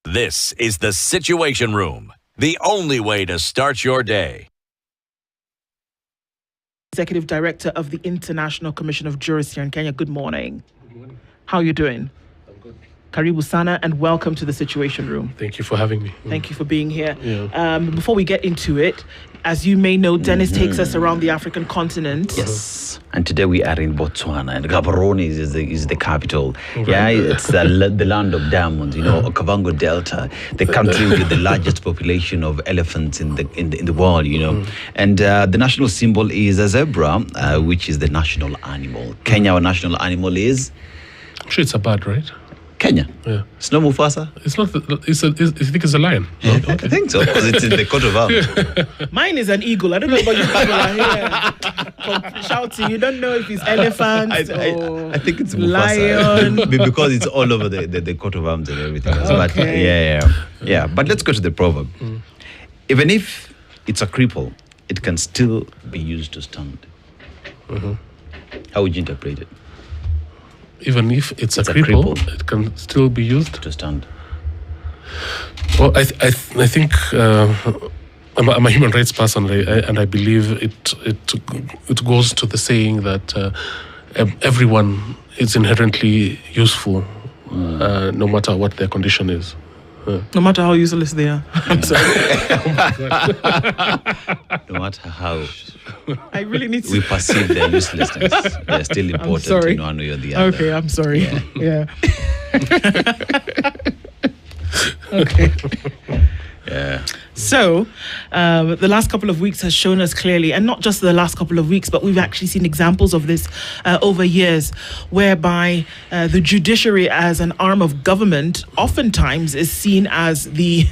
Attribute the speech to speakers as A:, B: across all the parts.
A: This is the Situation Room, the only way to start your day.
B: Executive Director of the International Commission of Jurists here in Kenya. Good morning.
C: Good morning.
B: How are you doing?
C: I'm good.
B: Karibu Sana, and welcome to the Situation Room.
C: Thank you for having me.
B: Thank you for being here.
C: Yeah.
B: Before we get into it, as you may know, Dennis takes us around the African continent.
D: Yes. And today we are in Botswana, and Gaborone is the capital. Yeah, it's the land of diamonds, Okavango Delta, the country with the largest population of elephants in the world, And the national symbol is a zebra, which is the national animal. Kenya, our national animal is?
C: I'm sure it's a bird, right?
D: Kenya?
C: Yeah.
D: It's not Mufasa?
C: It's not, I think it's a lion.
D: Yeah, okay. I think so, because it's in the coat of arms.
B: Mine is an eagle. I don't know about you people are here shouting. You don't know if it's elephant or
D: I think it's Mufasa.
B: lion.
D: Because it's all over the coat of arms and everything else.
B: Okay.
D: But yeah. But let's go to the proverb. Even if it's a cripple, it can still be used to stand. How would you interpret it?
C: Even if it's a cripple, it can still be used
D: to stand.
C: Well, I think I'm a human rights person, and I believe it goes to the saying that everyone is inherently useful, no matter what their condition is.
B: No matter how useless they are. I'm sorry.
D: No matter how
B: I really need to.
D: we perceive their uselessness, they're still important in one way or the other.
B: Okay, I'm sorry. Yeah. Okay.
D: Yeah.
B: So, the last couple of weeks has shown us clearly, and not just the last couple of weeks, but we've actually seen examples of this over years, whereby the judiciary as an arm of government oftentimes is seen as the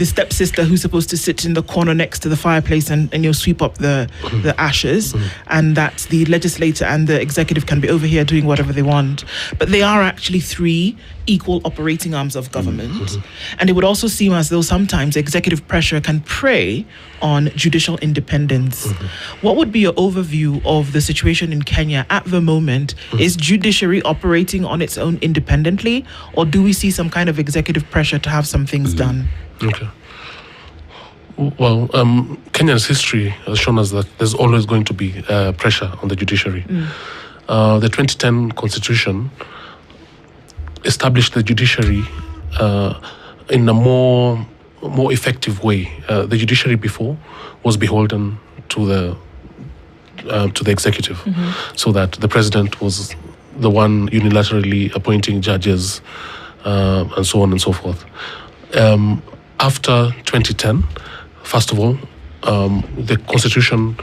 B: stepsister who's supposed to sit in the corner next to the fireplace and sweep up the ashes, and that the legislature and the executive can be over here doing whatever they want. But they are actually three equal operating arms of government. And it would also seem as though sometimes executive pressure can prey on judicial independence. What would be your overview of the situation in Kenya at the moment? Is judiciary operating on its own independently, or do we see some kind of executive pressure to have some things done?
C: Okay. Well, Kenya's history has shown us that there's always going to be pressure on the judiciary. The 2010 Constitution established the judiciary in a more effective way. The judiciary before was beholden to the executive, so that the president was the one unilaterally appointing judges and so on and so forth. After 2010, first of all, the Constitution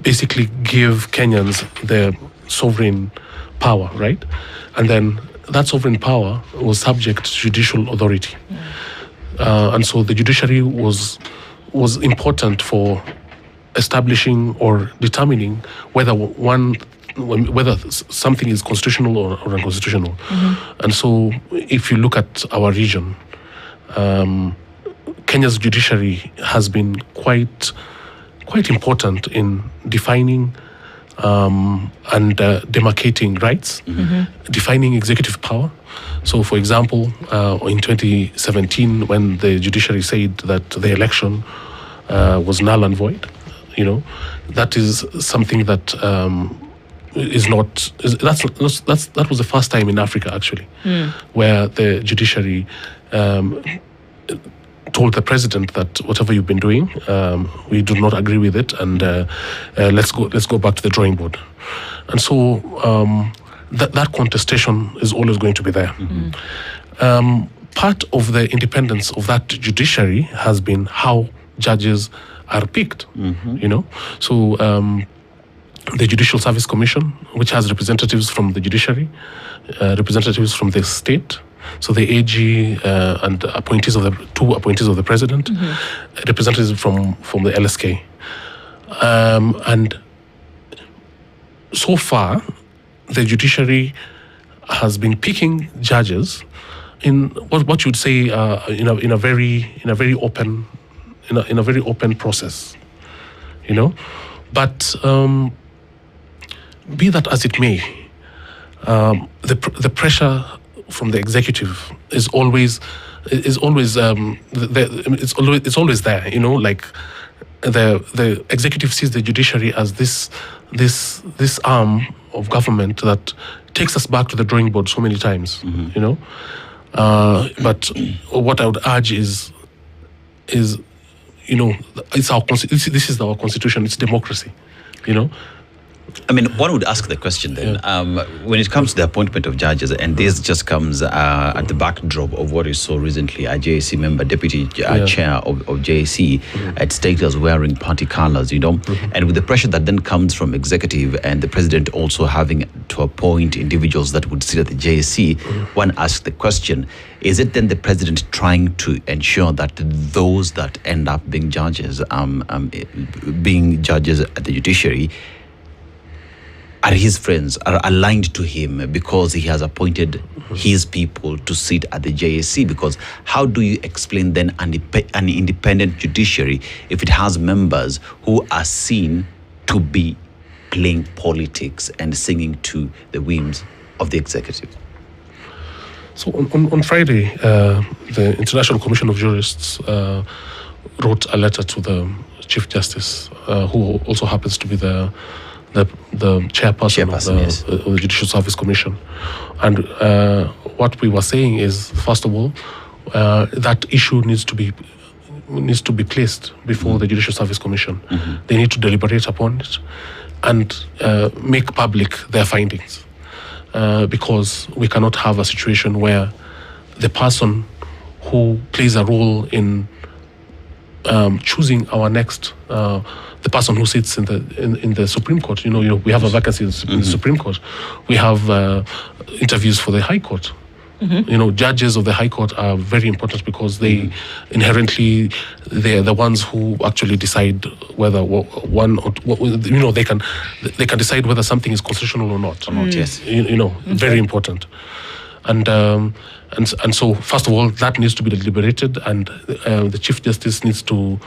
C: basically gave Kenyans their sovereign power, right? And then that sovereign power was subject to judicial authority. And so the judiciary was important for establishing or determining whether something is constitutional or unconstitutional. And so if you look at our region, Kenya's judiciary has been quite important in defining and demarcating rights, defining executive power. So, for example, in 2017, when the judiciary said that the election was null and void, that is something that that was the first time in Africa, actually, where the judiciary told the president that whatever you've been doing, we do not agree with it, and let's go back to the drawing board. And so that contestation is always going to be there. Part of the independence of that judiciary has been how judges are picked. So the Judicial Service Commission, which has representatives from the judiciary, representatives from the state, so the AG and two appointees of the president, representatives from the LSK, and so far the judiciary has been picking judges in what you'd say in a very open process, But be that as it may, the pressure from the executive is always it's always there. You know, like the executive sees the judiciary as this arm of government that takes us back to the drawing board so many times. You know, but what I would urge is you know, it's our this is our constitution. It's democracy. You know.
D: I mean, one would ask the question then, when it comes to the appointment of judges, and this just comes at the backdrop of what we saw recently, a JSC member, deputy chair of JSC, at status wearing party colors, you know, and with the pressure that then comes from executive and the president also having to appoint individuals that would sit at the JSC, one asks the question, is it then the president trying to ensure that those that end up being judges at the judiciary are his friends, are aligned to him because he has appointed his people to sit at the JSC? Because how do you explain then an independent judiciary if it has members who are seen to be playing politics and singing to the whims of the executive?
C: So on Friday, the International Commission of Jurists wrote a letter to the Chief Justice, who also happens to be the chairperson of the Judicial Service Commission. And what we were saying is, first of all, that issue needs to be placed before the Judicial Service Commission. They need to deliberate upon it and make public their findings, because we cannot have a situation where the person who plays a role in choosing our next the person who sits in the Supreme Court. You know, we have a vacancy in the Supreme Court. We have interviews for the High Court. You know, judges of the High Court are very important because they inherently they're the ones who actually decide whether one or you know they can decide whether something is constitutional or not.
D: Yes,
C: you know, very important. And so, first of all, that needs to be deliberated, and the Chief Justice needs to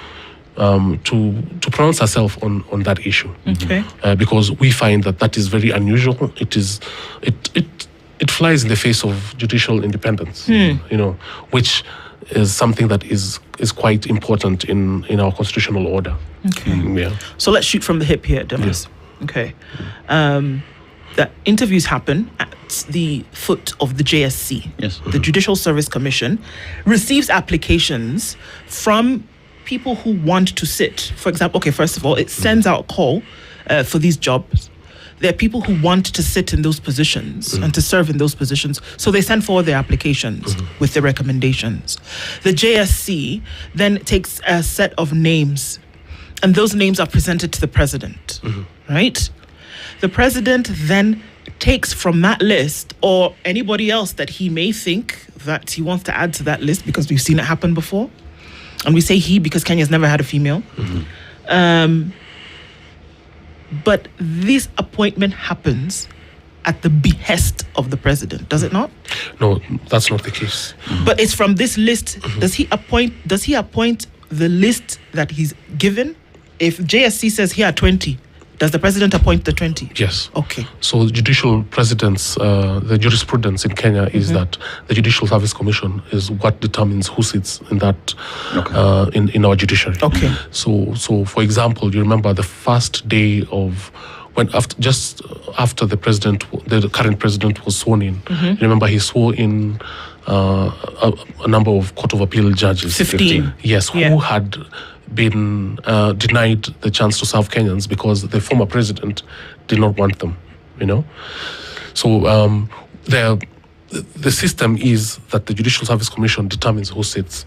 C: pronounce herself on that issue.
B: Okay.
C: Because we find that is very unusual. It flies in the face of judicial independence. You know, which is something that is quite important in our constitutional order.
B: Okay.
C: Yeah.
B: So let's shoot from the hip here, Demas.
C: Yeah.
B: Okay. That interviews happen at the foot of the JSC.
D: Yes.
B: The Judicial Service Commission receives applications from people who want to sit. For example, okay, first of all, it sends out a call for these jobs. There are people who want to sit in those positions and to serve in those positions. So they send forward their applications with their recommendations. The JSC then takes a set of names, and those names are presented to the president, right? The president then takes from that list, or anybody else that he may think that he wants to add to that list, because we've seen it happen before. And we say he because Kenya's never had a female. But this appointment happens at the behest of the president, does it not?
C: No, that's not the case.
B: But it's from this list. Does he appoint the list that he's given? If JSC says here are 20, does the president appoint the 20?
C: Yes.
B: Okay.
C: So judicial presidents, the jurisprudence in Kenya is that the Judicial Service Commission is what determines who sits in that in our judiciary.
B: Okay.
C: So for example, you remember the first day of when just after the current president was sworn in. You remember he swore in a number of Court of Appeal judges.
B: 15.
C: Yes, who had been denied the chance to serve Kenyans because the former president did not want them, you know. So the system is that the Judicial Service Commission determines who sits,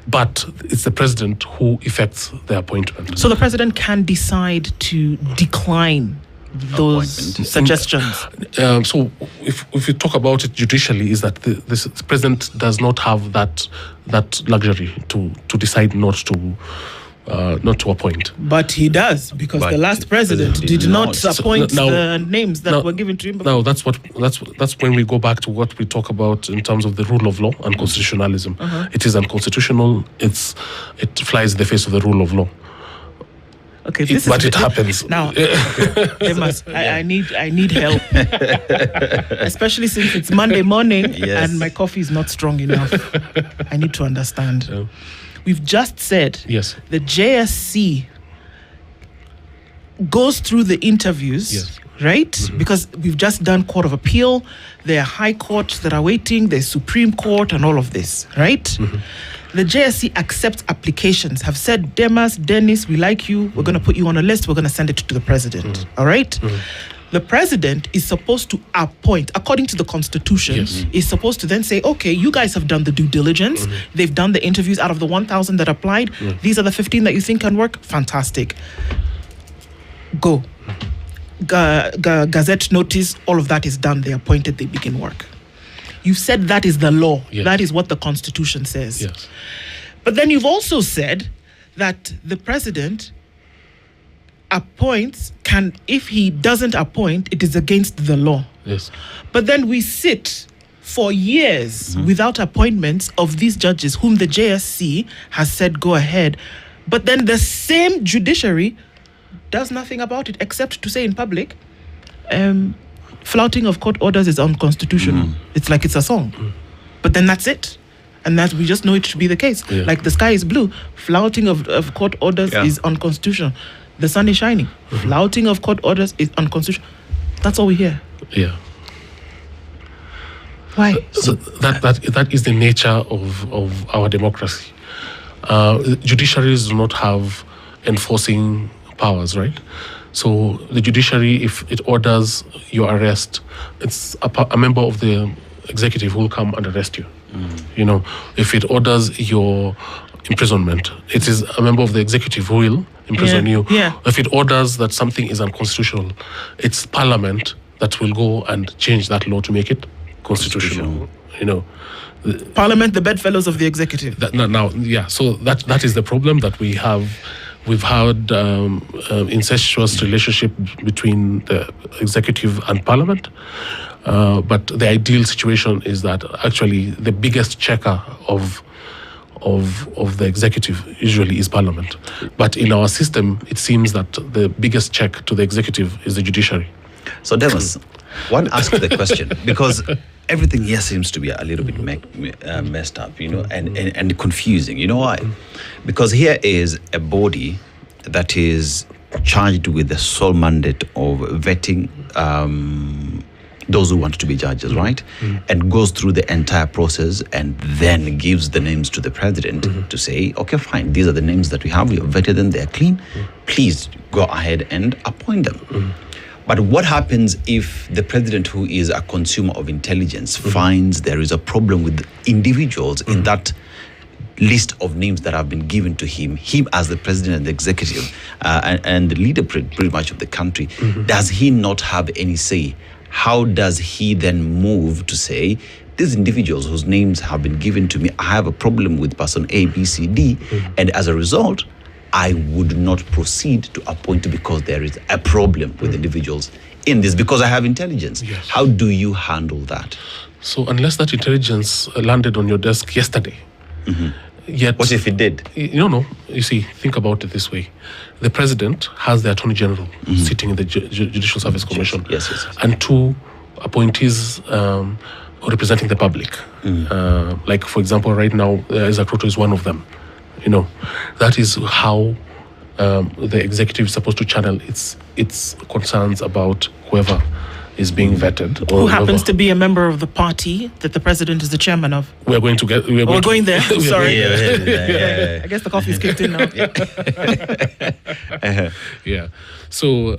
C: but it's the president who effects the appointment.
B: So the president can decide to decline those suggestions.
C: So if you talk about it judicially, is that the president does not have that luxury to decide not to appoint.
B: But he does, because the last president did not appoint the names that were given to him before.
C: Now that's when we go back to what we talk about in terms of the rule of law and constitutionalism. It is unconstitutional. It flies in the face of the rule of law.
B: Okay,
C: it happens.
B: Now, I need help, especially since it's Monday morning and my coffee is not strong enough. I need to understand.
C: Yeah.
B: We've just said
C: Yes.
B: the JSC goes through the interviews,
C: Yes.
B: right? Because we've just done Court of Appeal, there are high courts that are waiting, there's Supreme Court and all of this, right? The JSC accepts applications, have said, Dennis, we like you, we're going to put you on a list, we're going to send it to the president, all right? The president is supposed to appoint, according to the Constitution, is supposed to then say, okay, you guys have done the due diligence. They've done the interviews out of the 1,000 that applied. These are the 15 that you think can work. Fantastic. Go. Gazette notice, all of that is done. They appointed, they begin work. You've said that is the law.
C: Yes.
B: That is what the Constitution says.
C: Yes.
B: But then you've also said that the president appoints, if he doesn't appoint, it is against the law.
C: Yes.
B: But then we sit for years without appointments of these judges whom the JSC has said go ahead. But then the same judiciary does nothing about it except to say in public, flouting of court orders is unconstitutional. It's like it's a song. But then that's it. And that we just know it to be the case.
C: Yeah.
B: Like the sky is blue. Flouting of court orders is unconstitutional. The sun is shining. Flouting of court orders is unconstitutional. That's all we hear.
C: Yeah.
B: Why?
C: So that is the nature of our democracy. Judiciaries do not have enforcing powers, right? So the judiciary, if it orders your arrest, it's a member of the executive who will come and arrest you. You know, if it orders your imprisonment, it is a member of the executive who will imprison you.
B: Yeah.
C: If it orders that something is unconstitutional, it's Parliament that will go and change that law to make it constitutional. You know,
B: Parliament, the bedfellows of the executive.
C: So that is the problem that we have. We've had incestuous relationship between the executive and Parliament. But the ideal situation is that actually the biggest checker of the executive usually is Parliament. But in our system, it seems that the biggest check to the executive is the judiciary.
D: So Demas, one ask the question, because everything here seems to be a little bit messed up, you know, and confusing. You know why? Because here is a body that is charged with the sole mandate of vetting those who want to be judges, right? And goes through the entire process and then gives the names to the president to say, okay, fine, these are the names that we have, we have vetted them, they're clean, please go ahead and appoint them. But what happens if the president, who is a consumer of intelligence, finds there is a problem with individuals in that list of names that have been given to him as the president and the executive and the leader pretty much of the country? Does he not have any say? How does he then move to say, these individuals whose names have been given to me, I have a problem with person A, B, C, D, and as a result, I would not proceed to appoint because there is a problem with individuals in this, because I have intelligence.
C: Yes.
D: How do you handle that?
C: So unless that intelligence landed on your desk yesterday, yet...
D: What if it did?
C: No. You see, think about it this way. The president has the Attorney General sitting in the Judicial Service Commission.
D: Yes.
C: And two appointees representing the public. Like, for example, right now, Isaac Ruto is one of them. You know, that is how the executive is supposed to channel its concerns about whoever is being vetted.
B: Who happens to be a member of the party that the president is the chairman of.
C: We're going there.
B: Sorry.
D: Yeah.
B: I guess the coffee's kicked in now.
C: Yeah. So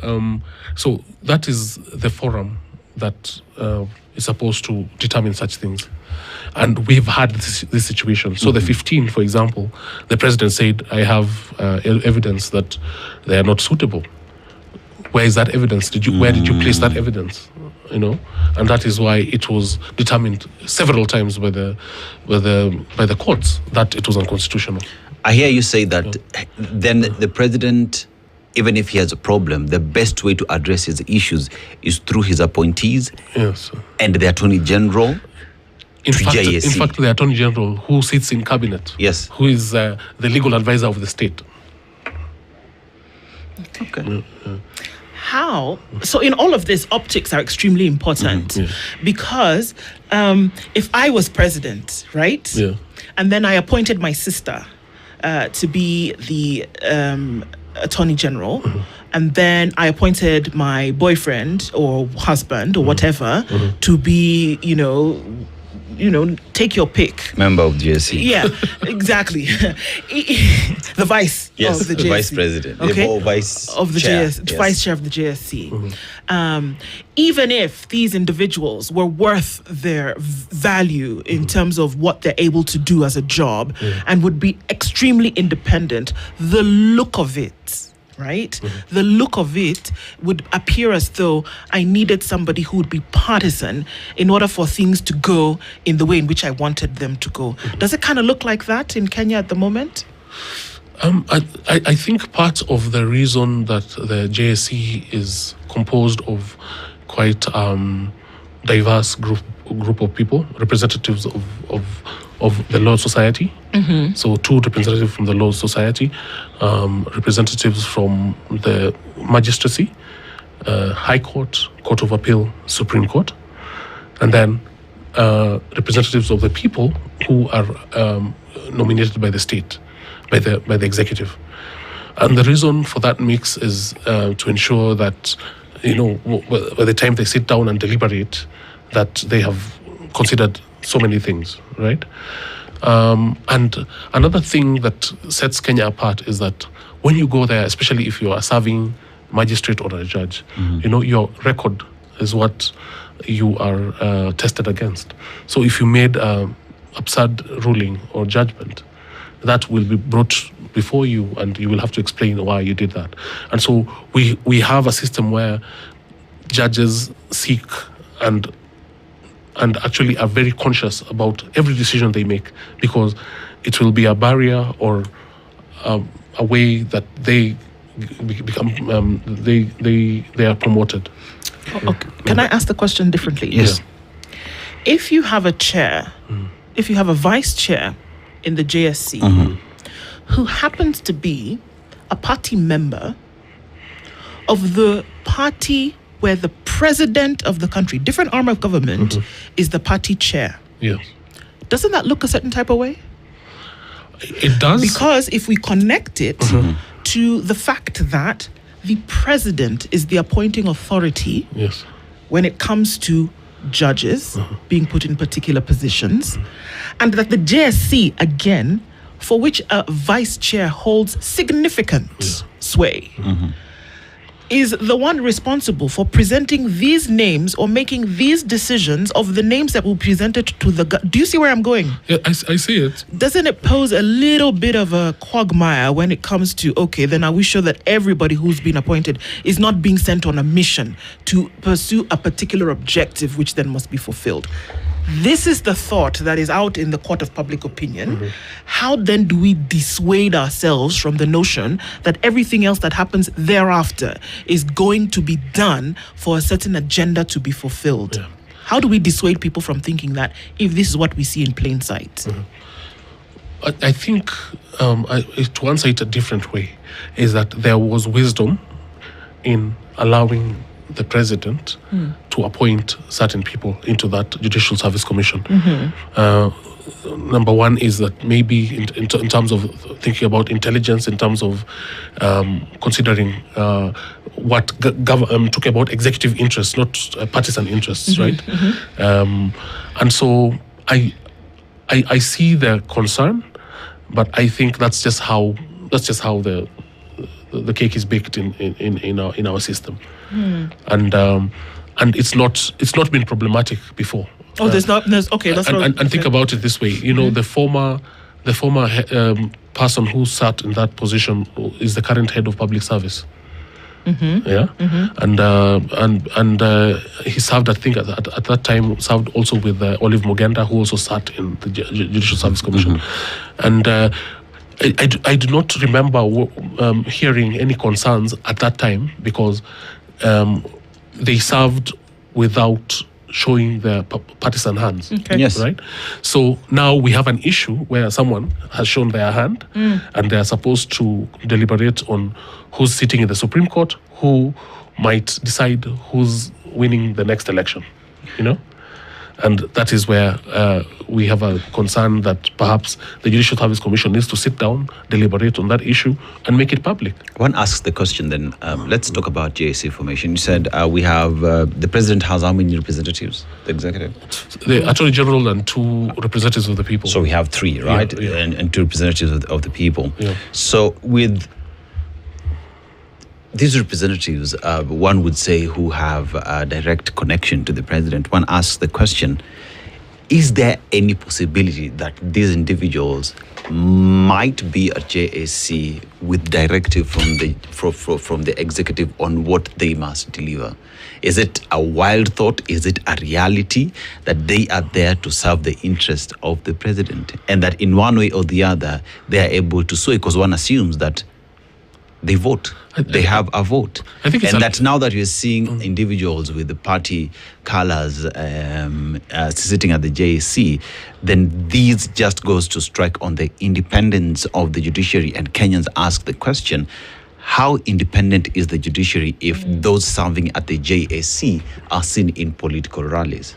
C: that is the forum that is supposed to determine such things. And we've had this situation. So the 15, for example, the president said, I have evidence that they are not suitable. Where is that evidence? Where did you place that evidence? You know, and that is why it was determined several times by the courts that it was unconstitutional.
D: I hear you say that then the president, even if he has a problem, the best way to address his issues is through his appointees and the Attorney General.
C: In fact, the Attorney General, who sits in cabinet,
D: yes,
C: who is the legal advisor of the state.
D: Okay.
B: How? So in all of this, optics are extremely important because if I was president, right?
C: Yeah.
B: And then I appointed my sister to be the Attorney General, and then I appointed my boyfriend or husband or whatever to be, take your pick.
D: Member of GSC.
B: Yeah, exactly. The vice
D: Yes,
B: of the
D: the
B: GSC.
D: vice president.
B: Okay.
D: Or vice
B: of the
D: chair.
B: GS, vice chair of the GSC. Even if these individuals were worth their value in terms of what they're able to do as a job and would be extremely independent, the look of it, right? The look of it would appear as though I needed somebody who would be partisan in order for things to go in the way in which I wanted them to go. Does it kind of look like that in Kenya at the moment?
C: I think part of the reason that the JSC is composed of quite diverse group of people, representatives of the Law Society. So 2 representatives from the Law Society, representatives from the magistracy, High Court, Court of Appeal, Supreme Court, and then representatives of the people who are nominated by the state, by the executive. And the reason for that mix is to ensure that, by the time they sit down and deliberate, that they have considered so many things, right? And another thing that sets Kenya apart is that when you go there, especially if you are a serving magistrate or a judge, your record is what you are tested against. So if you made an absurd ruling or judgment, that will be brought before you, and you will have to explain why you did that. And so we have a system where judges seek and actually are very conscious about every decision they make, because it will be a barrier or a way that they become they are promoted.
B: Okay. Can I ask the question differently?
D: Yes.
B: If you have a chair, if you have a vice chair in the JSC who happens to be a party member of the party where the president of the country, different arm of government, is the party chair.
C: Yes.
B: Doesn't that look a certain type of way?
C: It does.
B: Because if we connect it to the fact that the president is the appointing authority
C: Yes.
B: when it comes to judges being put in particular positions, and that the JSC, again, for which a vice chair holds significant sway, is the one responsible for presenting these names or making these decisions of the names that will be presented to the... Do you see where I'm going?
C: Yeah, I see it.
B: Doesn't it pose a little bit of a quagmire when it comes to, okay, then are we sure that everybody who's been appointed is not being sent on a mission to pursue a particular objective which then must be fulfilled? This is the thought that is out in the court of public opinion. How then do we dissuade ourselves from the notion that everything else that happens thereafter is going to be done for a certain agenda to be fulfilled?
C: Yeah.
B: How do we dissuade people from thinking that if this is what we see in plain sight?
C: I think to answer it a different way is that there was wisdom in allowing the president to appoint certain people into that Judicial Service Commission. Number one is that maybe in terms of thinking about intelligence, in terms of considering talking about executive interests, not partisan interests, right? And so I see the concern, but I think that's just how the cake is baked in our system. And it's not been problematic before.
B: Oh, there's okay. That's
C: and think about it this way. The former person who sat in that position is the current head of public service. Yeah, and he served. I think at that time served also with Olive Mogenda, who also sat in the Judicial Service Commission, and. I do not remember hearing any concerns at that time because they served without showing their partisan hands.
B: Okay.
D: Yes.
C: Right? So now we have an issue where someone has shown their hand and they are supposed to deliberate on who's sitting in the Supreme Court, who might decide who's winning the next election, And that is where we have a concern that perhaps the Judicial Service Commission needs to sit down, deliberate on that issue, and make it public.
D: One asks the question then, let's talk about JSC formation. You said we have, the president has how many representatives, the executive?
C: The Attorney General and 2 representatives of the people.
D: So we have 3, right?
C: Yeah.
D: And 2 representatives of the people.
C: Yeah.
D: So with these representatives, one would say, who have a direct connection to the president, one asks the question, is there any possibility that these individuals might be at JSC with directive from the executive on what they must deliver? Is it a wild thought? Is it a reality that they are there to serve the interest of the president, and that in one way or the other they are able to sway? Because one assumes that they vote. They have a vote.
C: I think
D: that now that you're seeing individuals with the party colors sitting at the JSC, then these just goes to strike on the independence of the judiciary. And Kenyans ask the question, how independent is the judiciary if those serving at the JSC are seen in political rallies?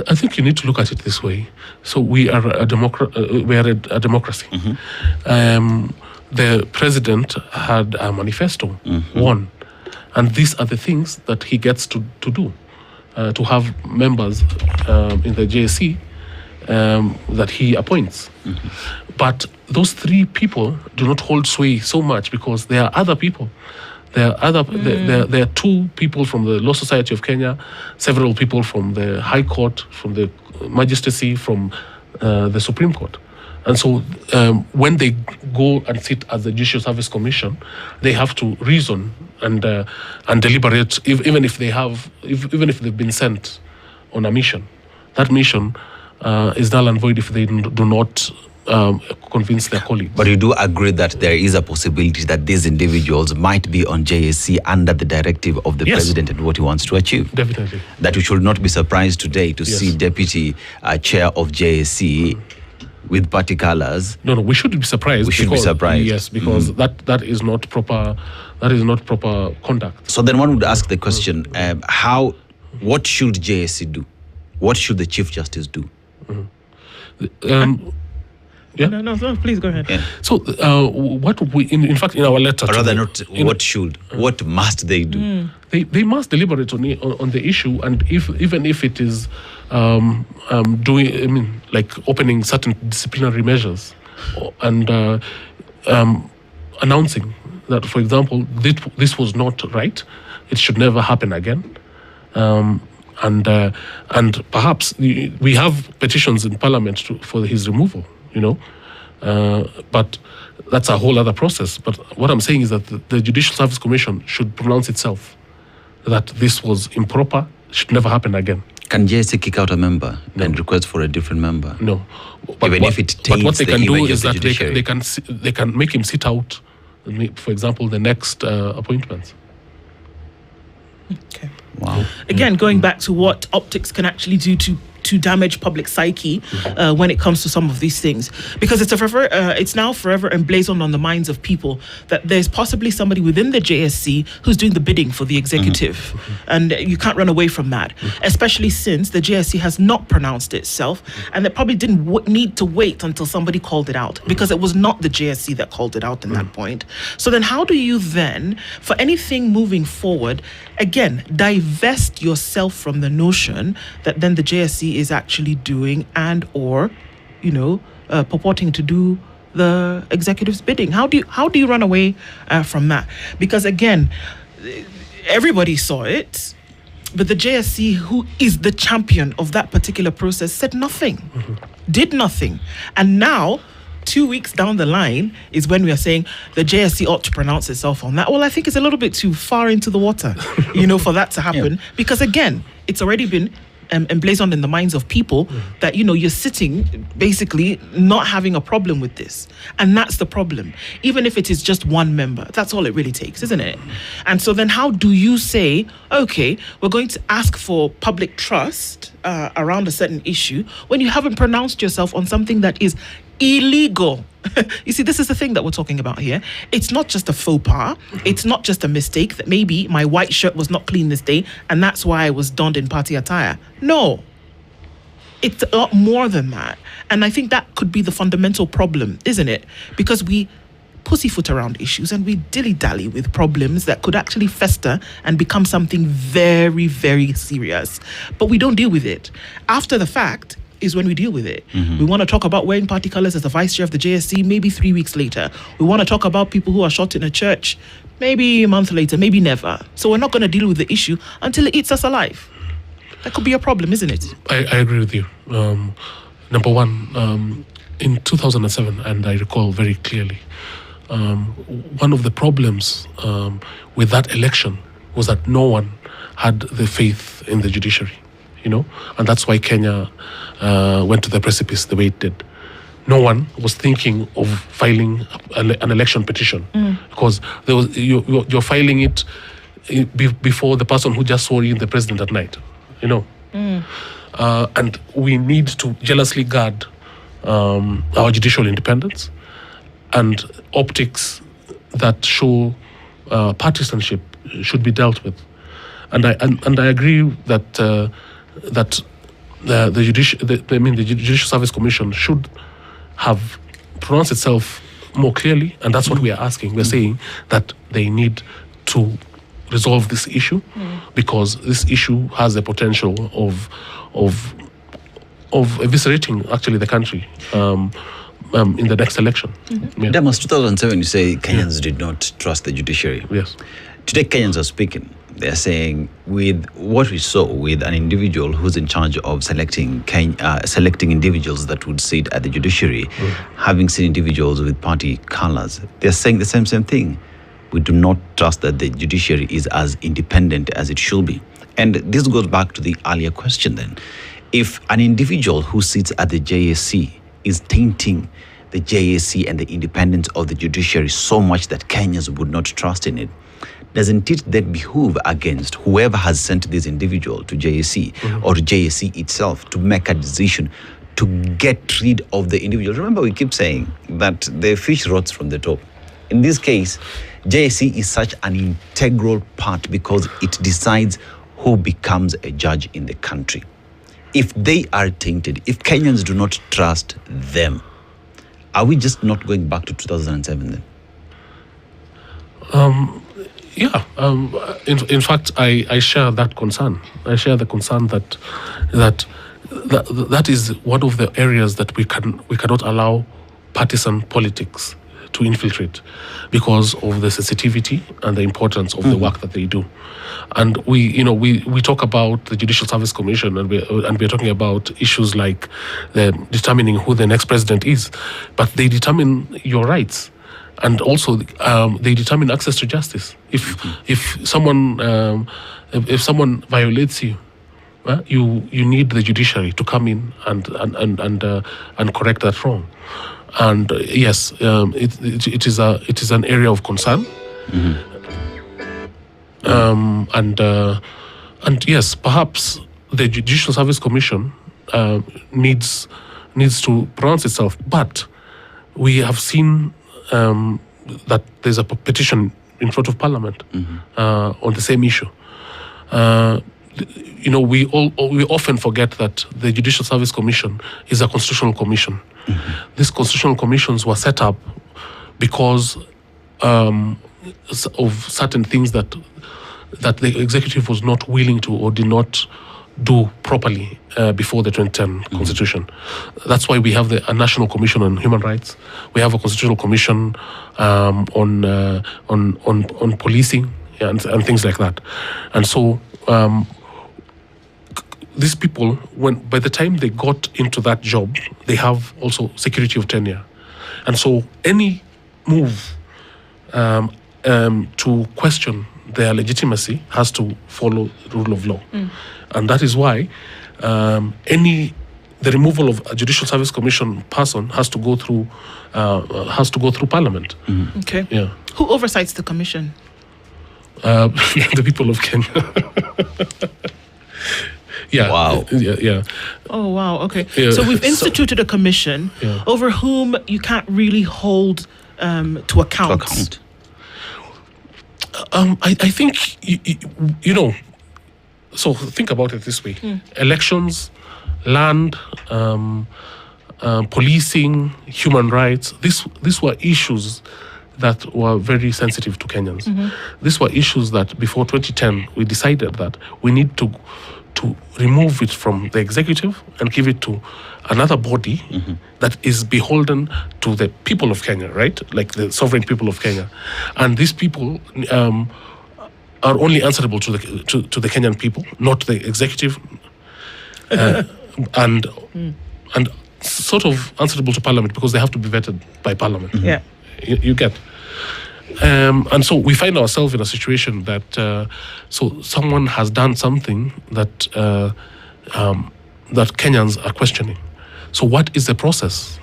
C: I think you need to look at it this way. So we are a democracy. The president had a manifesto, one, and these are the things that he gets to do, to have members in the JSC that he appoints. But those 3 people do not hold sway so much, because there are other people. There are 2 people from the Law Society of Kenya, several people from the High Court, from the Magistracy, from the Supreme Court. And so when they go and sit as the Judicial Service Commission, they have to reason and deliberate, even if they've been sent on a mission. That mission is null and void if they do not convince their colleagues.
D: But you do agree that there is a possibility that these individuals might be on JSC under the directive of the president and what he wants to achieve?
C: Definitely.
D: That we should not be surprised today to see Deputy Chair of JSC with party colors.
C: No, we should be surprised.
D: We should be surprised.
C: Yes, because that is not proper. That is not proper conduct.
D: So then one would ask the question: what should JSC do? What should the Chief Justice do?
B: Yeah. No, please go ahead.
D: Yeah.
C: So what we, in fact, in our letter,
D: or rather, what must they do?
C: They must deliberate on the issue, and even if it is opening certain disciplinary measures, and announcing that, for example, this was not right, it should never happen again, and perhaps we have petitions in Parliament for his removal, but that's a whole other process. But what I'm saying is that the Judicial Service Commission should pronounce itself that this was improper, should never happen again.
D: Can JSC kick out a member and request for a different member?
C: No.
D: But what they
C: can do is that they can make him sit out, for example, the next appointments.
B: Okay.
D: Wow.
B: Again, going back to what optics can actually do to damage public psyche when it comes to some of these things, because it's now forever emblazoned on the minds of people that there's possibly somebody within the JSC who's doing the bidding for the executive, and you can't run away from that, especially since the JSC has not pronounced itself, and they probably didn't need to wait until somebody called it out, because it was not the JSC that called it out in that point. So then how do you then, for anything moving forward, again, divest yourself from the notion that then the JSC is actually doing and or purporting to do the executive's bidding? How do you run away from that? Because again, everybody saw it, but the JSC, who is the champion of that particular process, said nothing, did nothing, and now 2 weeks down the line is when we are saying the JSC ought to pronounce itself on that. Well, I think it's a little bit too far into the water, for that to happen, because again, it's already been emblazoned in the minds of people that, you're sitting basically not having a problem with this. And that's the problem. Even if it is just one member, that's all it really takes, isn't it? And so then how do you say, okay, we're going to ask for public trust around a certain issue when you haven't pronounced yourself on something that is illegal? You see, this is the thing that we're talking about here. It's not just a faux pas. It's not just a mistake that maybe my white shirt was not clean this day and that's why I was donned in party attire. No. It's a lot more than that. And I think that could be the fundamental problem, isn't it? Because we pussyfoot around issues and we dilly-dally with problems that could actually fester and become something very, very serious. But we don't deal with it. After the fact is when we deal with it. We want to talk about wearing party colors as the vice chair of the JSC maybe 3 weeks later. We want to talk about people who are shot in a church maybe a month later, maybe never. So we're not going to deal with the issue until it eats us alive. That could be a problem, isn't it?
C: I agree with you. Number one, in 2007, and I recall very clearly, one of the problems with that election was that no one had the faith in the judiciary, and that's why Kenya went to the precipice the way it did. No one was thinking of filing an election petition because you're filing it before the person who just swore in the president at night, and we need to jealously guard our judicial independence and optics that show partisanship should be dealt with. And I agree that the Judicial Service Commission should have pronounced itself more clearly, and that's what we are asking. We're saying that they need to resolve this issue because this issue has the potential of eviscerating actually the country in the next election.
D: Damas, 2007, you say Kenyans did not trust the judiciary.
C: Yes.
D: Today, Kenyans are speaking. They're saying with what we saw with an individual who's in charge of selecting individuals that would sit at the judiciary, having seen individuals with party colors, they're saying the same thing. We do not trust that the judiciary is as independent as it should be. And this goes back to the earlier question then. If an individual who sits at the JSC is tainting the JSC and the independence of the judiciary so much that Kenyans would not trust in it, doesn't it then behoove against whoever has sent this individual to JSC or to JSC itself to make a decision to get rid of the individual? Remember, we keep saying that the fish rots from the top. In this case, JSC is such an integral part because it decides who becomes a judge in the country. If they are tainted, if Kenyans do not trust them, are we just not going back to 2007 then?
C: In fact, I share that concern. I share the concern that is one of the areas that we cannot allow partisan politics to infiltrate because of the sensitivity and the importance of the work that they do. And we talk about the Judicial Service Commission and we're talking about issues like determining who the next president is, but they determine your rights. And also, they determine access to justice. If someone violates you, you need the judiciary to come in and correct that wrong. And yes, it is an area of concern. And yes, perhaps the Judicial Service Commission needs to pronounce itself. But we have seen that there's a petition in front of Parliament on the same issue. We often forget that the Judicial Service Commission is a constitutional commission. These constitutional commissions were set up because of certain things that the executive was not willing to or did not do properly before the 2010 Constitution. That's why we have a National Commission on Human Rights. We have a Constitutional Commission on policing and things like that. And so these people, by the time they got into that job, they have also security of tenure. And so any move to question their legitimacy has to follow the rule of law. And that is why the removal of a Judicial Service Commission person has to go through Parliament.
B: Okay.
C: Yeah.
B: Who oversights the commission?
C: The people of Kenya. Yeah.
D: Wow.
C: Yeah.
B: Oh, wow. Okay.
C: Yeah.
B: So we've instituted a commission over whom you can't really hold to account.
C: I think, you know, so think about it this way. Elections, land, policing, human rights, these were issues that were very sensitive to Kenyans. These were issues that before 2010, we decided that we need to remove it from the executive and give it to another body that is beholden to the people of Kenya, right? Like the sovereign people of Kenya. And these people are only answerable to the Kenyan people, not the executive, and sort of answerable to Parliament because they have to be vetted by Parliament.
B: Yeah.
C: You get. And so we find ourselves in a situation that so someone has done something that that Kenyans are questioning. So what is the process?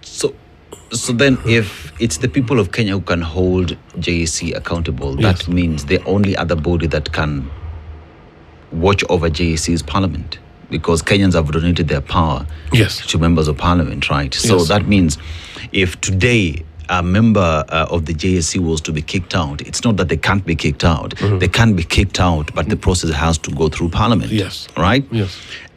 D: So then if it's the people of Kenya who can hold JSC accountable, that means the only other body that can watch over JSC is Parliament, because Kenyans have donated their power to members of Parliament, right? So that means if today a member of the JSC was to be kicked out, it's not that they can't be kicked out. They can be kicked out, but the process has to go through Parliament. Right?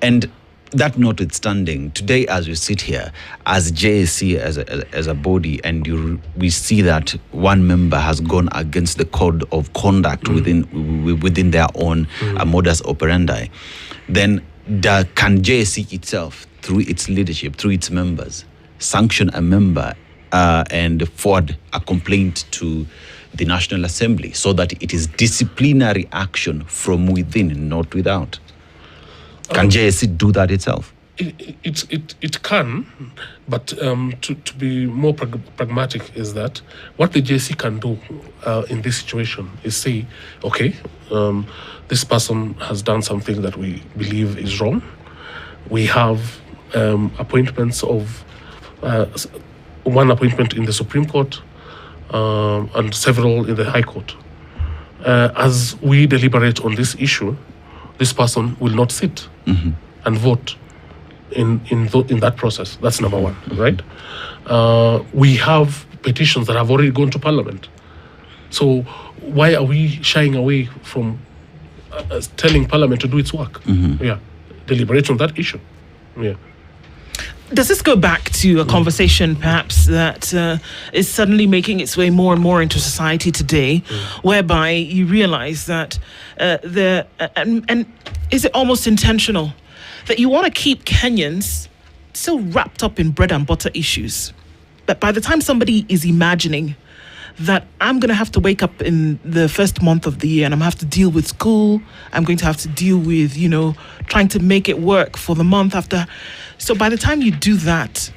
D: And that notwithstanding, today as we sit here, as JSC, as a body, and we see that one member has gone against the code of conduct within their own modus operandi, then can JSC itself, through its leadership, through its members, sanction a member and forward a complaint to the National Assembly so that it is disciplinary action from within, not without? Can JSC do that itself?
C: It can, but to be more pragmatic is that what the JSC can do in this situation is say, okay, this person has done something that we believe is wrong. We have appointments of one appointment in the Supreme Court and several in the High Court. As we deliberate on this issue, this person will not sit and vote in that process. That's number one, right? We have petitions that have already gone to Parliament. So why are we shying away from telling Parliament to do its work? Deliberate on that issue.
B: Does this go back to a conversation perhaps that is suddenly making its way more and more into society today, whereby you realize that and is it almost intentional that you want to keep Kenyans so wrapped up in bread and butter issues that by the time somebody is imagining that I'm going to have to wake up in the first month of the year and I'm going to have to deal with school, I'm going to have to deal with, trying to make it work for the month after. So by the time you do that,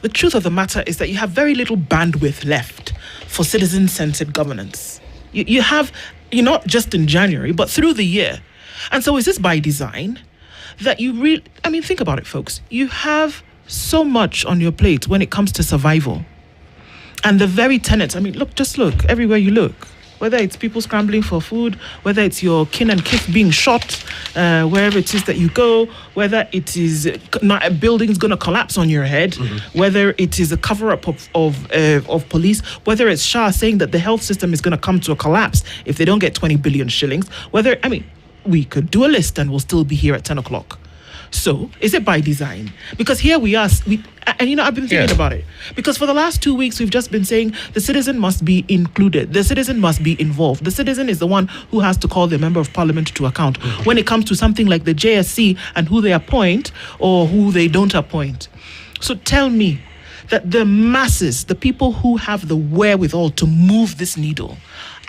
B: the truth of the matter is that you have very little bandwidth left for citizen-centered governance. You have, not just in January, but through the year. And so is this by design that you think about it, folks. You have so much on your plate when it comes to survival. And the very tenets, look, everywhere you look, whether it's people scrambling for food, whether it's your kin and kith being shot, wherever it is that you go, whether it is not a building's going to collapse on your head, whether it is a cover-up of police, whether it's Shah saying that the health system is going to come to a collapse if they don't get 20 billion shillings, we could do a list and we'll still be here at 10 o'clock. So, is it by design? Because here we are, I've been thinking about it. Because for the last 2 weeks, we've just been saying the citizen must be included. The citizen must be involved. The citizen is the one who has to call the member of parliament to account when it comes to something like the JSC and who they appoint or who they don't appoint. So tell me that the masses, the people who have the wherewithal to move this needle,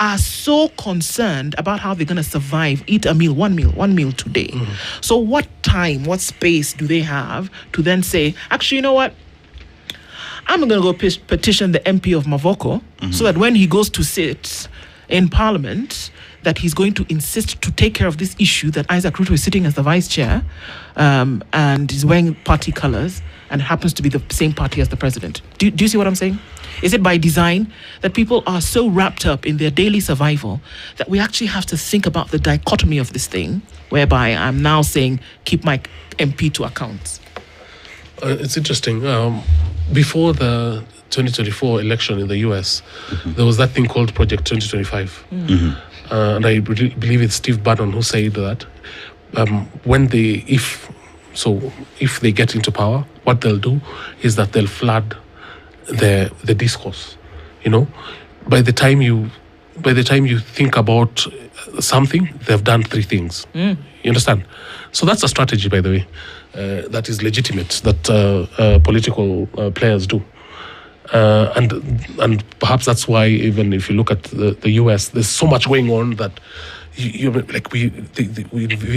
B: are so concerned about how they're going to survive, eat a meal, one meal today. So what time, what space do they have to then say, actually, you know what? I'm going to go petition the MP of Mavoko so that when he goes to sit in Parliament, that he's going to insist to take care of this issue that Isaac Ruto is sitting as the vice chair and is wearing party colors and happens to be the same party as the president? Do you see what I'm saying? Is it by design that people are so wrapped up in their daily survival that we actually have to think about the dichotomy of this thing, whereby I'm now saying, keep my MP to account?
C: It's interesting. Before the 2024 election in the US, there was that thing called Project 2025. And I believe it's Steve Bannon who said that if they get into power, what they'll do is that they'll flood the discourse. By the time you think about something, they've done three things. You understand? So that's a strategy, by the way, that is legitimate, that political players do. And perhaps that's why, even if you look at the US, there's so much going on that we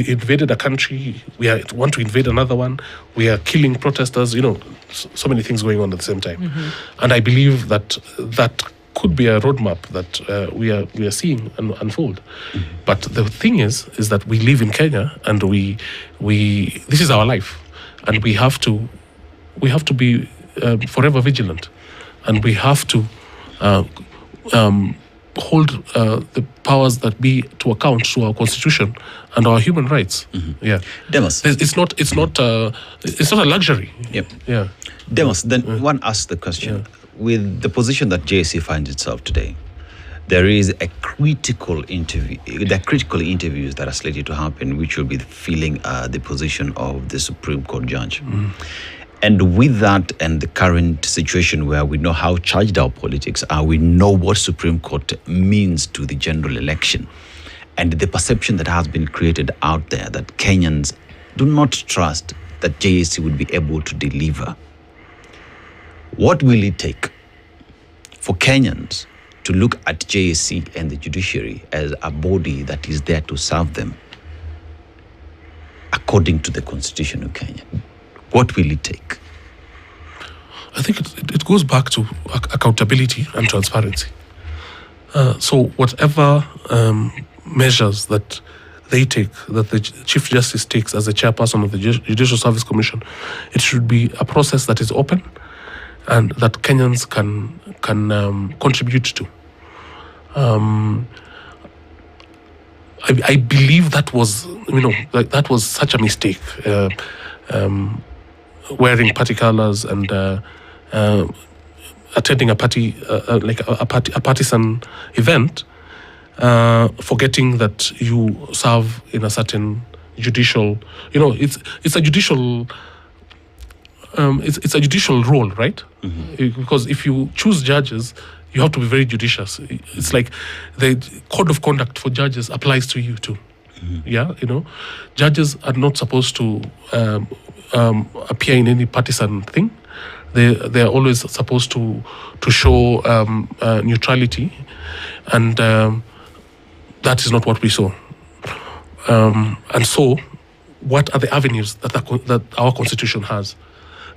C: invaded a country, we want to invade another one, we are killing protesters, so many things going on at the same time. And I believe that could be a roadmap that we are seeing unfold. But the thing is that we live in Kenya, and this is our life, and we have to be forever vigilant, and we have to hold the powers that be to account to our constitution and our human rights.
D: Demos.
C: It's not a luxury. Yeah.
D: Demos, then one asks the question, with the position that JSC finds itself today, there is a critical interview. There are critical interviews that are slated to happen, which will be filling the position of the Supreme Court judge. And with that and the current situation where we know how charged our politics are, we know what Supreme Court means to the general election, and the perception that has been created out there that Kenyans do not trust that JSC would be able to deliver. What will it take for Kenyans to look at JSC and the judiciary as a body that is there to serve them according to the Constitution of Kenya? What will it take?
C: I think it goes back to accountability and transparency. So whatever measures that they take, that the Chief Justice takes as the chairperson of the Judicial Service Commission, it should be a process that is open and that Kenyans can contribute to. I believe that was such a mistake. Wearing party colors and attending a party a partisan event, forgetting that you serve in a certain judicial. It's a judicial. It's a judicial role, right? Because if you choose judges, you have to be very judicious. It's like the code of conduct for judges applies to you too. Judges are not supposed to appear in any partisan thing. They are always supposed to show neutrality, and that is not what we saw. And so, what are the avenues that our constitution has?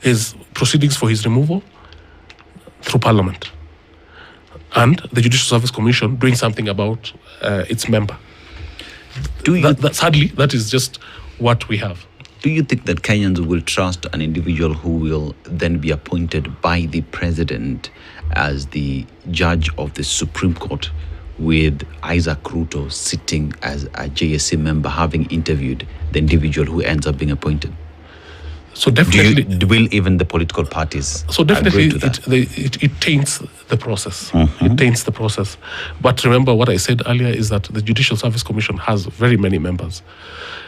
C: Is proceedings for his removal through Parliament, and the Judicial Service Commission doing something about its member. Sadly, that is just what we have.
D: Do you think that Kenyans will trust an individual who will then be appointed by the president as the judge of the Supreme Court, with Isaac Ruto sitting as a JSC member, having interviewed the individual who ends up being appointed?
C: So definitely,
D: will even the political parties?
C: So definitely,
D: agree to that?
C: It taints the process. It taints the process. But remember, what I said earlier is that the Judicial Service Commission has very many members.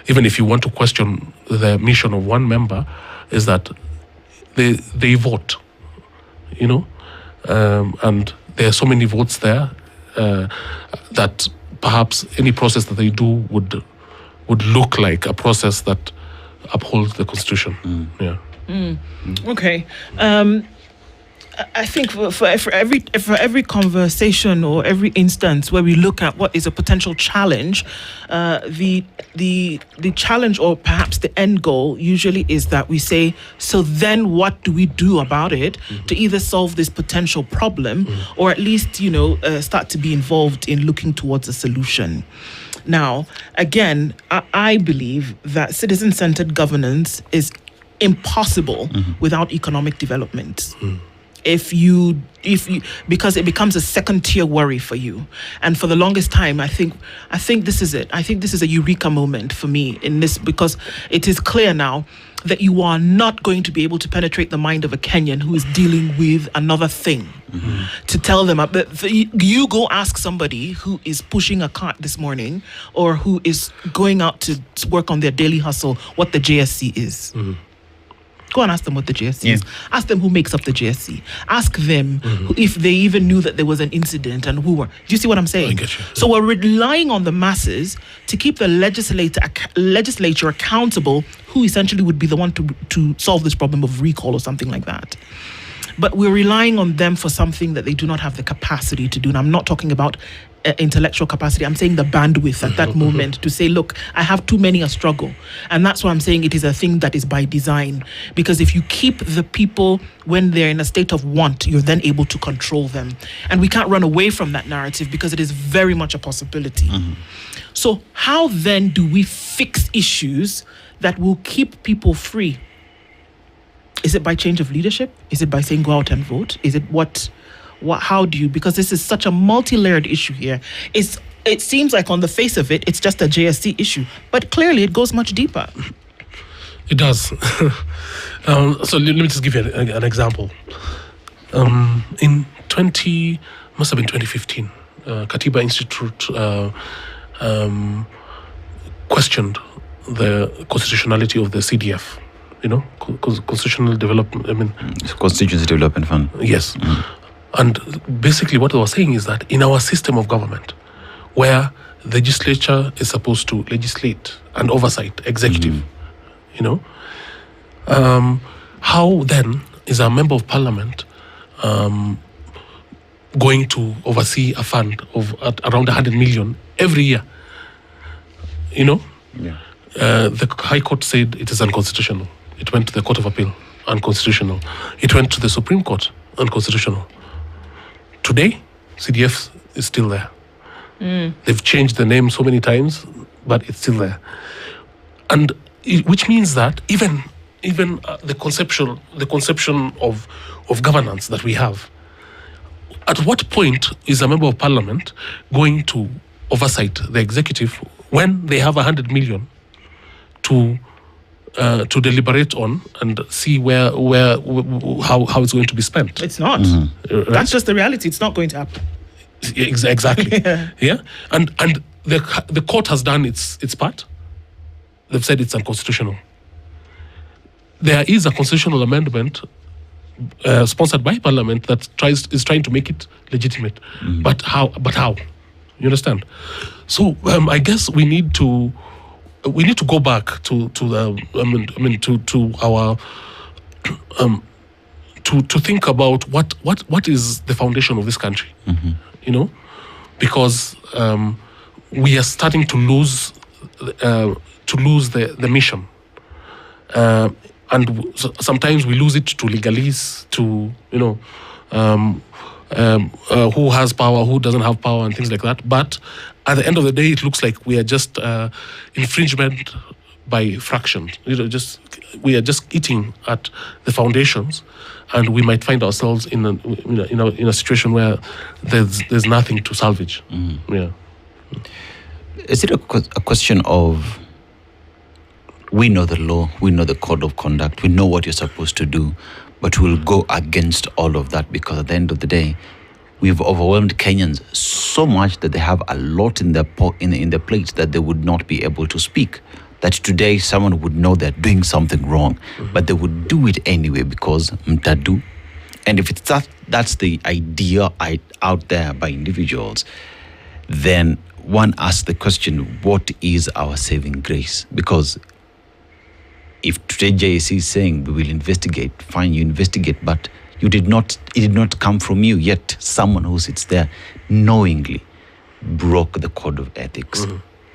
C: Even if you want to question the mission of one member, is that they vote, and there are so many votes there that perhaps any process that they do would look like a process that upholds the Constitution.
B: Okay. I think for every conversation or every instance where we look at what is a potential challenge, the challenge or perhaps the end goal usually is that we say, so then what do we do about it to either solve this potential problem or at least start to be involved in looking towards a solution. Now, again, I believe that citizen-centered governance is impossible without economic development. If you because it becomes a second tier worry for you. And for the longest time, I think this is it. I think this is a eureka moment for me in this, because it is clear now that you are not going to be able to penetrate the mind of a Kenyan who is dealing with another thing to tell them. You go ask somebody who is pushing a cart this morning or who is going out to work on their daily hustle what the JSC is. Go and ask them what the JSC is. Ask them who makes up the JSC. Ask them if they even knew that there was an incident and who were. Do you see what I'm saying?
C: I get you.
B: So we're relying on the masses to keep the legislature accountable, who essentially would be the one to solve this problem of recall or something like that. But we're relying on them for something that they do not have the capacity to do. And I'm not talking about intellectual capacity. I'm saying the bandwidth at that moment to say, look, I have too many a struggle. And that's why I'm saying it is a thing that is by design. Because if you keep the people when they're in a state of want, you're then able to control them. And we can't run away from that narrative because it is very much a possibility. So how then do we fix issues that will keep people free? Is it by change of leadership? Is it by saying go out and vote? Is it what how do you, because this is such a multi-layered issue here. It seems like on the face of it, it's just a JSC issue, but clearly it goes much deeper.
C: It does. So let me just give you an example. In 2015, Katiba Institute questioned the constitutionality of the CDF. Constitutional development.
D: Constituency Development Fund.
C: Yes. And basically what they were saying is that in our system of government, where the legislature is supposed to legislate and oversight executive, how then is a member of parliament going to oversee a fund of around 100 million every year? The High Court said it is unconstitutional. It went to the Court of Appeal, unconstitutional. It went to the Supreme Court, unconstitutional. Today, CDF is still there. They've changed the name so many times, but it's still there. And which means that even the conception of governance that we have, at what point is a member of parliament going to oversight the executive when they have 100 million to deliberate on and see how it's going to be spent?
B: It's not. Right? That's just the reality. It's not going to happen.
C: Exactly. Yeah. And the court has done its part. They've said it's unconstitutional. There is a constitutional amendment sponsored by Parliament that is trying to make it legitimate. But how? You understand? So I guess we need to go back to our to think about what is the foundation of this country. Because we are starting to lose the mission, and sometimes we lose it to legalese, to who has power, who doesn't have power, and things like that. But at the end of the day, it looks like we are just infringement by fraction. We are just eating at the foundations, and we might find ourselves in a situation where there's nothing to salvage. Yeah.
D: Is it a question of, we know the law, we know the code of conduct, we know what you're supposed to do, but we'll go against all of that because at the end of the day, we've overwhelmed Kenyans so much that they have a lot in their plate that they would not be able to speak. That today someone would know they're doing something wrong, but they would do it anyway because mtadu. And if it's that's the idea out there by individuals, then one asks the question, what is our saving grace? Because if today JSC is saying we will investigate, fine, you investigate, but It did not come from you, yet someone who sits there knowingly broke the code of ethics,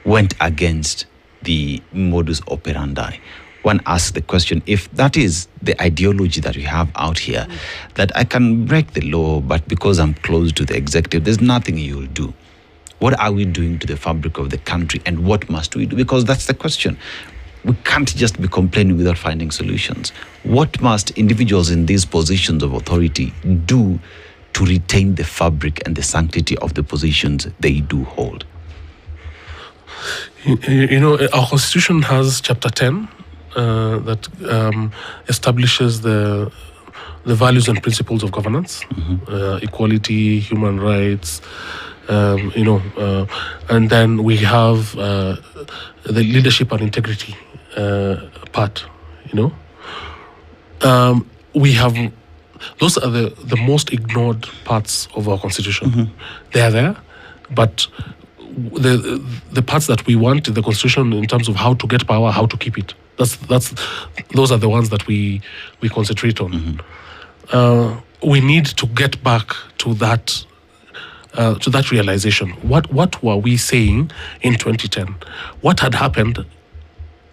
D: went against the modus operandi. One asks the question, if that is the ideology that we have out here, that I can break the law, but because I'm close to the executive, there's nothing you'll do. What are we doing to the fabric of the country, and what must we do? Because that's the question. We can't just be complaining without finding solutions. What must individuals in these positions of authority do to retain the fabric and the sanctity of the positions they do hold?
C: Our constitution has chapter 10 that establishes the values and principles of governance, equality, human rights, and then we have the leadership and integrity part. We have, those are the most ignored parts of our constitution. They are there, but the parts that we want in the constitution in terms of how to get power, how to keep it, those are the ones that we concentrate on. We need to get back to that realization. What were we saying in 2010? What had happened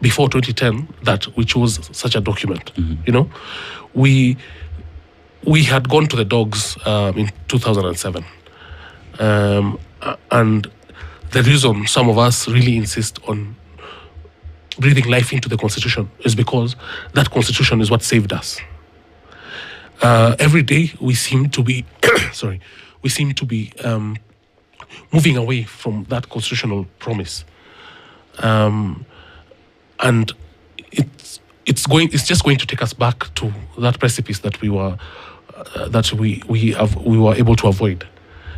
C: before 2010 that we chose such a document? We had gone to the dogs in 2007, and the reason some of us really insist on breathing life into the Constitution is because that Constitution is what saved us. Every day we seem to be moving away from that constitutional promise, and it's just going to take us back to that precipice that we were able to avoid.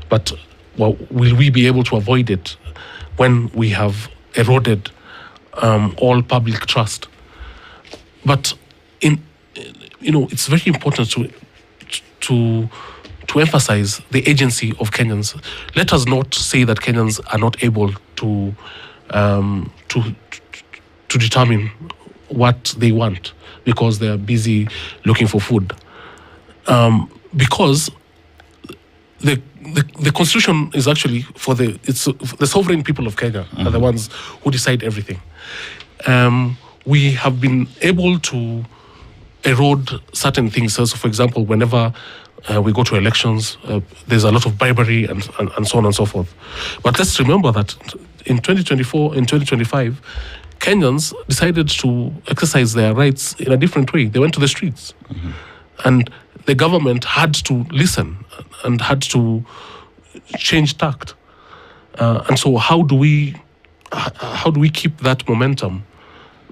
C: But will we be able to avoid it when we have eroded all public trust? But it's very important to emphasize the agency of Kenyans. Let us not say that Kenyans are not able to determine what they want because they are busy looking for food. Because the Constitution is actually for the sovereign people of Kenya are the ones who decide everything. We have been able to erode certain things. So, for example, whenever we go to elections, there's a lot of bribery and so on and so forth. But let's remember that in 2024, in 2025, Kenyans decided to exercise their rights in a different way. They went to the streets. And the government had to listen and had to change tact. And so how do we keep that momentum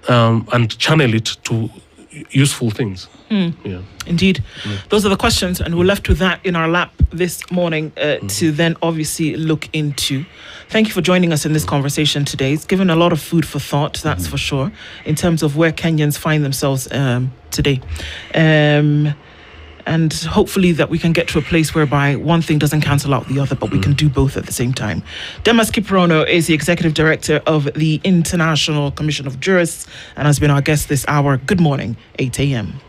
C: and channel it to useful things? Yeah.
B: Indeed. Those are the questions, and we're left with that in our lap this morning to then obviously look into. Thank you for joining us in this conversation today. It's given a lot of food for thought, that's for sure, in terms of where Kenyans find themselves today. And hopefully that we can get to a place whereby one thing doesn't cancel out the other, but we can do both at the same time. Demas Kiprono is the Executive Director of the International Commission of Jurists and has been our guest this hour. Good morning, 8 a.m.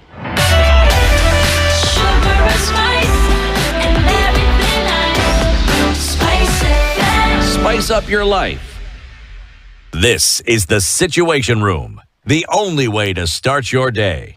A: Spice up your life. This is the Situation Room, the only way to start your day.